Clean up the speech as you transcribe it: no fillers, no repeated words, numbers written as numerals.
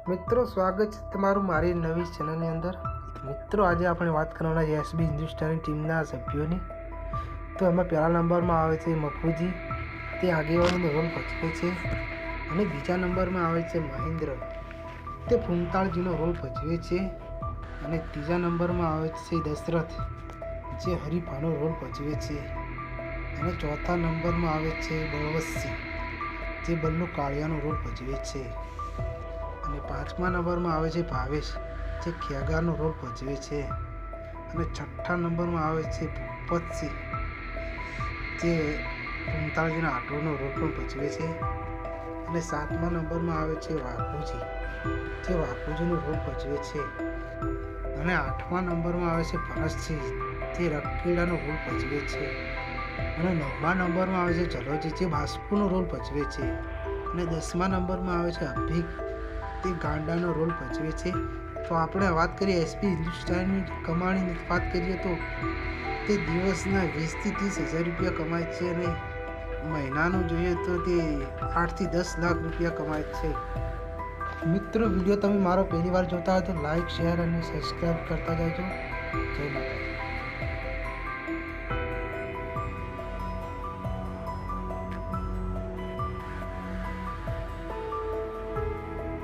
મિત્રો, સ્વાગત છે તમારું મારી નવી ચેનલની અંદર. મિત્રો, આજે આપણે વાત કરવાના છે એસબી હિન્દુસ્તાની ટીમના સભ્યોની. તો એમાં પહેલા નંબરમાં આવે છે મફુજી, તે આગેવાનીનો રોલ ભજવે છે. અને બીજા નંબરમાં આવે છે મહેન્દ્ર, તે ફૂમતાળજીનો રોલ ભજવે છે. અને ત્રીજા નંબરમાં આવે છે દશરથ, જે હરીફાનો રોલ ભજવે છે. અને ચોથા નંબરમાં આવે છે બળવતસિંહ, જે બલ્લુ કાળિયાનો રોલ ભજવે છે. અને પાંચમા નંબરમાં આવે છે ભાવેશ, જે ખેગારનો રોલ ભજવે છે. અને છઠ્ઠા નંબરમાં આવે છે ભૂપતસિંહ, જે ફૂમતાળજીના આટોનો રોલ પણ ભજવે છે. અને સાતમા નંબરમાં આવે છે વાઘુજી, જે વાઘુજીનો રોલ ભજવે છે. અને આઠમા નંબરમાં આવે છે ભરતસિંહ, જે રખીડાનો રોલ ભજવે છે. અને નવમા નંબરમાં આવે છે જલોજી, જે બાસ્કુનો રોલ ભજવે છે. અને 10મા નંબરમાં આવે છે અભિક, તે ગાંડાનો રોલ ભજવે છે. તો આપણે વાત કરીએ એસપી હિન્દુસ્તાની કમાણીની વાત કરીએ તો તે દિવસના 20 થી 30 હજાર રૂપિયા કમાય છે. અને મહિનાનું જોઈએ તો તે 8 થી 10 લાખ રૂપિયા કમાય છે. મિત્રો, વિડીયો તમે મારો પહેલી વાર જોતા હોય તો લાઈક, શેર અને સબસ્ક્રાઈબ કરતા જજો. જય માતા.